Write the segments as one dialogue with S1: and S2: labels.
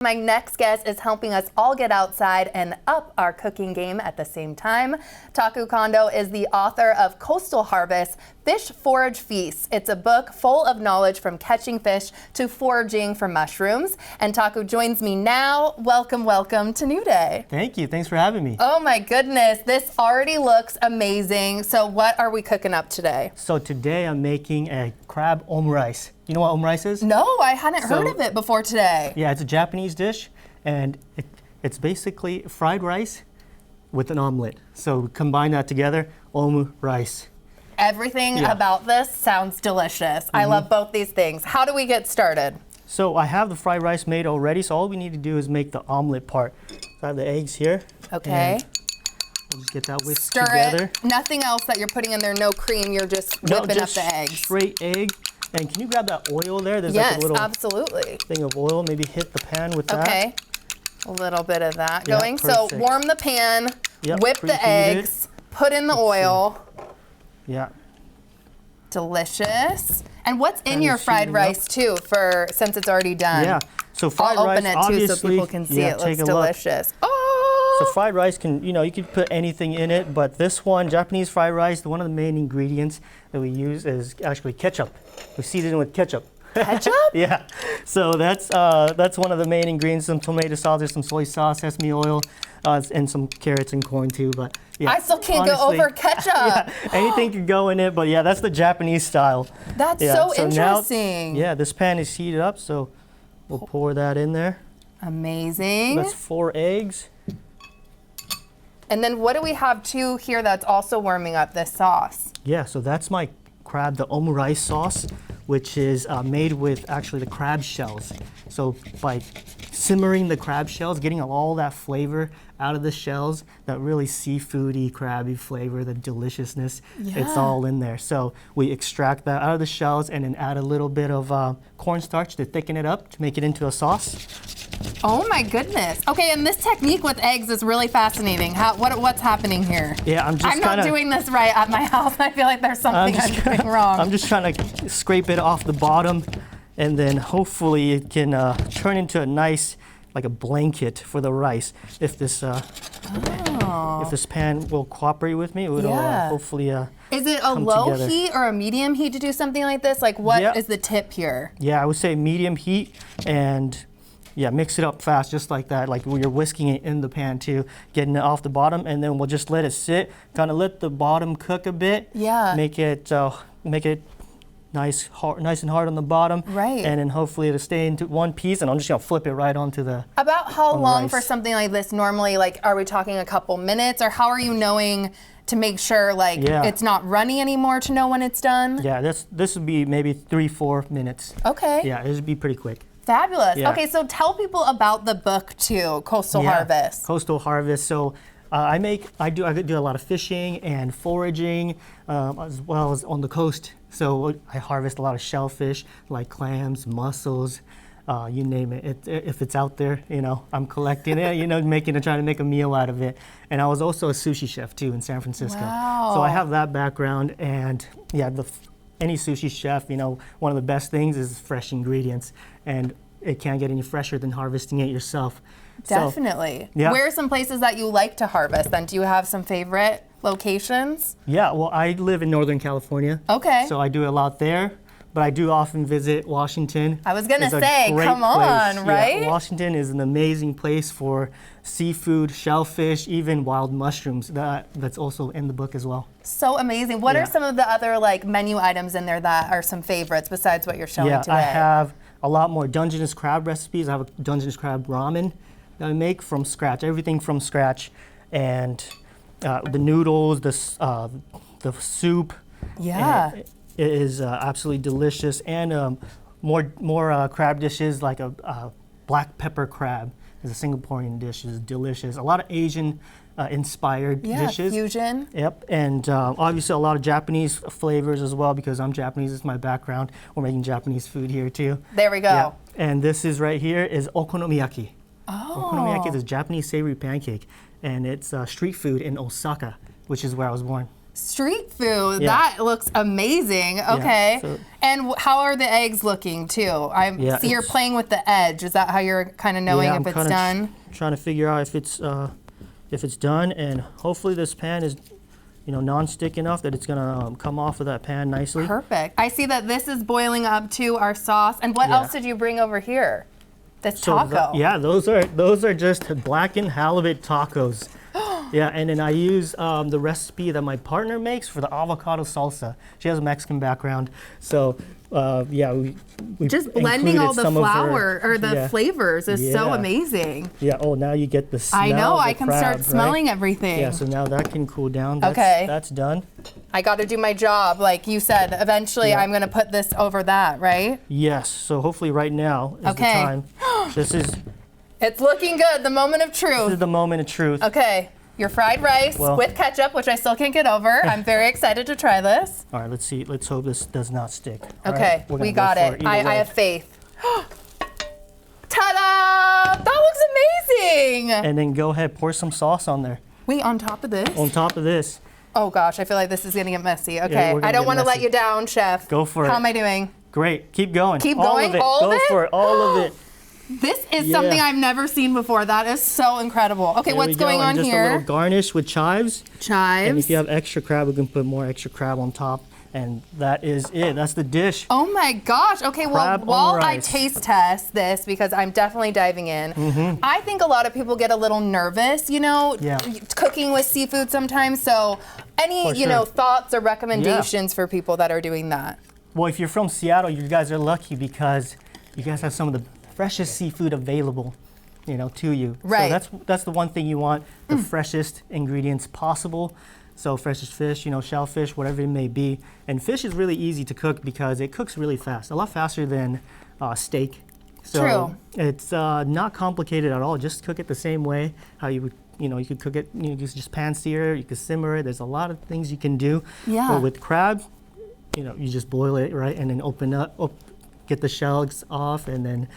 S1: My next guest is helping us all get outside and up our cooking game at the same time. Taku Kondo is the author of Coastal Harvest, Fish Forage Feast. It's a book full of knowledge from catching fish to foraging for mushrooms. And Taku joins me now. Welcome, welcome to New Day.
S2: Thank you. Thanks for having me.
S1: Oh my goodness, this already looks amazing. So what are we cooking up today?
S2: So today I'm making a crab omurice. You know what omurice is?
S1: No, I hadn't heard of it before today.
S2: Yeah, it's a Japanese dish, and it's basically fried rice with an omelet. So combine that together, omurice.
S1: Everything about this sounds delicious. I love both these things. How do we get started?
S2: So I have the fried rice made already, so all we need to do is make the omelet part. So I have the eggs here.
S1: Okay.
S2: We'll just get that whisked
S1: Stir
S2: together.
S1: it. Nothing else that you're putting in there, no cream, you're just whipping up the eggs.
S2: Straight egg. And can you grab that oil there? There's
S1: Yes,
S2: like a little
S1: absolutely.
S2: thing of oil. Maybe hit the pan with that.
S1: Okay, a little bit of that
S2: Yeah,
S1: going. So
S2: perfect.
S1: warm the pan, whip the
S2: preheat it.
S1: eggs, put in the oil.
S2: Yeah.
S1: Delicious. And what's in
S2: Pan
S1: your
S2: is
S1: fried
S2: heating
S1: rice too, since it's already done?
S2: Yeah. So fried
S1: I'll
S2: rice,
S1: open it too
S2: obviously,
S1: so people can see it.
S2: take
S1: Looks
S2: a look.
S1: delicious.
S2: So
S1: Oh!
S2: fried rice can, you could put anything in it, but this one, Japanese fried rice, one of the main ingredients that we use is actually ketchup. We season it with ketchup.
S1: Ketchup?
S2: Yeah. So that's one of the main ingredients. Some tomato sauce, there's some soy sauce, sesame oil, and some carrots and corn too. But yeah,
S1: I still can't go
S2: honestly,
S1: over ketchup.
S2: Yeah, anything could go in it, but yeah, that's the Japanese style.
S1: That's
S2: Yeah,
S1: so
S2: now,
S1: interesting.
S2: yeah, this pan is heated up, so we'll pour that in there.
S1: Amazing.
S2: That's 4 eggs.
S1: And then what do we have too here that's also warming up this sauce?
S2: Yeah, so that's my crab, the omurice sauce, which is made with actually the crab shells. So by simmering the crab shells, getting all that flavor out of the shells, that really seafoody, crabby flavor, the deliciousness, it's all in there. So we extract that out of the shells and then add a little bit of cornstarch to thicken it up to make it into a sauce.
S1: Oh my goodness. Okay, and this technique with eggs is really fascinating. What's happening here?
S2: Yeah, I'm
S1: not doing this right at my house. I feel like there's something I'm doing wrong.
S2: I'm just trying to scrape it off the bottom, and then hopefully it can turn into a nice, like a blanket for the rice. If this pan will cooperate with me, it'll hopefully
S1: Is it a low heat or a medium heat to do something like this? Like what is the tip here?
S2: Yeah, I would say medium heat, and mix it up fast, just like that, like you're whisking it in the pan too, getting it off the bottom, and then we'll just let it sit, kind of let the bottom cook a bit.
S1: Yeah.
S2: Make it nice and hard on the bottom.
S1: Right.
S2: And then hopefully it'll stay into one piece, and I'm just gonna flip it right onto the.
S1: About how long for something like this normally? Like, are we talking a couple minutes, or how are you knowing to make sure it's not runny anymore to know when it's done?
S2: Yeah, this would be maybe 3-4 minutes.
S1: Okay.
S2: Yeah, this would be pretty quick.
S1: Fabulous.
S2: Yeah.
S1: Okay, so tell people about the book too, Coastal Harvest.
S2: Coastal Harvest. So I do a lot of fishing and foraging, as well as on the coast. So I harvest a lot of shellfish like clams, mussels, you name it. If it's out there, I'm collecting it, trying to make a meal out of it. And I was also a sushi chef too in San Francisco.
S1: Wow.
S2: So I have that background, and any sushi chef, one of the best things is fresh ingredients, and it can't get any fresher than harvesting it yourself.
S1: Definitely.
S2: So, yeah.
S1: Where are some places that you like to harvest then? Do you have some favorite locations?
S2: Yeah, well, I live in Northern California.
S1: Okay.
S2: So I do a lot there, but I do often visit Washington.
S1: I was going to say, come on, right?
S2: Yeah, Washington is an amazing place for seafood, shellfish, even wild mushrooms. That's also in the book as well.
S1: So amazing. What are some of the other menu items in there that are some favorites besides what you're showing today?
S2: I have a lot more Dungeness crab recipes. I have a Dungeness crab ramen that I make from scratch, everything from scratch, and the noodles, the soup.
S1: Yeah.
S2: It is absolutely delicious, and more crab dishes like a black pepper crab is a Singaporean dish. Is delicious. A lot of Asian inspired dishes.
S1: Fusion.
S2: Yep, and obviously a lot of Japanese flavors as well, because I'm Japanese, it's my background. We're making Japanese food here too.
S1: There we go.
S2: Yeah. And this is right here is okonomiyaki.
S1: Oh.
S2: Okonomiyaki is a Japanese savory pancake, and it's street food in Osaka, which is where I was born.
S1: Street food.
S2: Yeah.
S1: That looks amazing. Okay.
S2: so-
S1: And how are the eggs looking too? I see you're playing with the edge. Is that how you're kind of knowing if it's done?
S2: Trying to figure out if it's done, and hopefully this pan is, non-stick enough that it's gonna come off of that pan nicely.
S1: Perfect. I see that this is boiling up to our sauce. And what else did you bring over here? This taco.
S2: Those are just blackened halibut tacos. Yeah, and then I use the recipe that my partner makes for the avocado salsa. She has a Mexican background, so we
S1: just blending all the flour or the
S2: yeah.
S1: flavors is so
S2: Yeah.
S1: amazing.
S2: Yeah. Oh, now you get the smell.
S1: I know.
S2: Of the
S1: I can
S2: crab,
S1: start
S2: right?
S1: smelling everything.
S2: Yeah. So now that can cool down. That's,
S1: Okay.
S2: That's done.
S1: I got to do my job, like you said. Eventually, I'm gonna put this over that, right?
S2: Yes. So hopefully, right now is the
S1: Okay.
S2: time. This is
S1: It's looking good. The moment of truth.
S2: the moment of truth.
S1: Okay. Your fried rice with ketchup, which I still can't get over. I'm very excited to try this.
S2: All right. Let's see. Let's hope this does not stick. All
S1: Okay,
S2: right, we're gonna
S1: we
S2: go
S1: got
S2: for
S1: it.
S2: either
S1: I
S2: way.
S1: have faith. Ta-da! That looks amazing.
S2: And then go ahead, pour some sauce on there.
S1: Wait, on top of this?
S2: On top of this.
S1: Oh gosh, I feel like this is gonna get messy. Okay,
S2: we're gonna
S1: I don't
S2: get
S1: want to let
S2: messy.
S1: you down, chef.
S2: Go for it.
S1: How am I doing?
S2: Great. Keep going.
S1: Keep
S2: all
S1: going?
S2: Of it.
S1: All of
S2: go
S1: it?
S2: for it. All of it.
S1: This is
S2: Yeah.
S1: something I've never seen before. That is so incredible. Okay,
S2: There
S1: what's
S2: we go.
S1: going
S2: And
S1: on
S2: just
S1: here?
S2: a little garnish with chives. And
S1: Chives.
S2: if you have extra crab, we can put more extra crab on top. And that is it. That's the dish.
S1: Oh my gosh. Okay, well,
S2: Crab
S1: while I
S2: omurice.
S1: taste test this, because I'm definitely diving in, I think a lot of people get a little nervous,
S2: Yeah.
S1: cooking with seafood sometimes. So, any,
S2: For sure.
S1: thoughts or recommendations for people that are doing that?
S2: Well, if you're from Seattle, you guys are lucky because you guys have some of the freshest seafood available, to you.
S1: Right.
S2: So that's the one thing you want, the freshest ingredients possible. So freshest fish, shellfish, whatever it may be. And fish is really easy to cook because it cooks really fast, a lot faster than steak. So
S1: True.
S2: It's not complicated at all. Just cook it the same way how you would, you could cook it, you could just pan sear it, you could simmer it. There's a lot of things you can do.
S1: Yeah.
S2: But with crab, you just boil it, right? And then get the shells off and then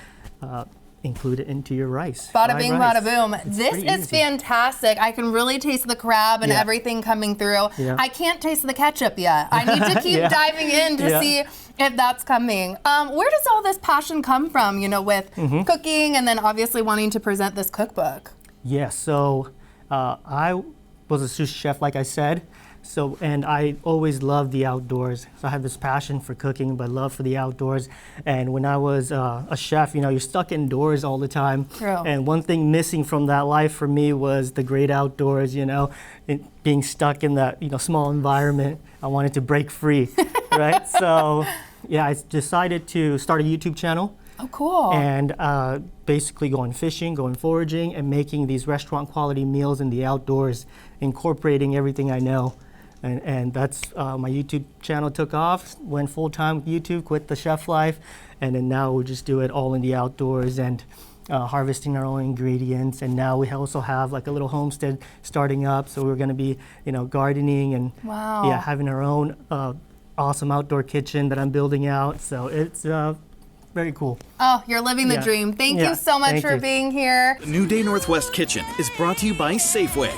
S2: include it into your rice.
S1: Bada
S2: fried
S1: bing,
S2: rice.
S1: bada boom. This
S2: pretty
S1: is
S2: easy.
S1: fantastic. I can really taste the crab and
S2: Yeah.
S1: everything coming through.
S2: Yeah.
S1: I can't taste the ketchup yet. I need to keep
S2: Yeah.
S1: diving in to
S2: Yeah.
S1: see if that's coming. Where does all this passion come from, with cooking and then obviously wanting to present this cookbook?
S2: Yeah, so I was a sushi chef, like I said. So, and I always loved the outdoors. So I had this passion for cooking, but love for the outdoors. And when I was a chef, you're stuck indoors all the time.
S1: True.
S2: And one thing missing from that life for me was the great outdoors, being stuck in that, small environment. I wanted to break free, right? So, yeah, I decided to start a YouTube channel.
S1: Oh, cool.
S2: And basically going fishing, going foraging, and making these restaurant quality meals in the outdoors, incorporating everything I know. And that's my YouTube channel took off, went full time with YouTube, quit the chef life, and then now we just do it all in the outdoors and harvesting our own ingredients. And now we also have like a little homestead starting up, so we're going to be, gardening and
S1: Wow.
S2: having our own awesome outdoor kitchen that I'm building out. So it's very cool.
S1: Oh, you're living the
S2: Yeah.
S1: dream. Thank
S2: Yeah,
S1: you so much
S2: thank
S1: for
S2: you.
S1: being here.
S3: The New Day Northwest Kitchen is brought to you by Safeway.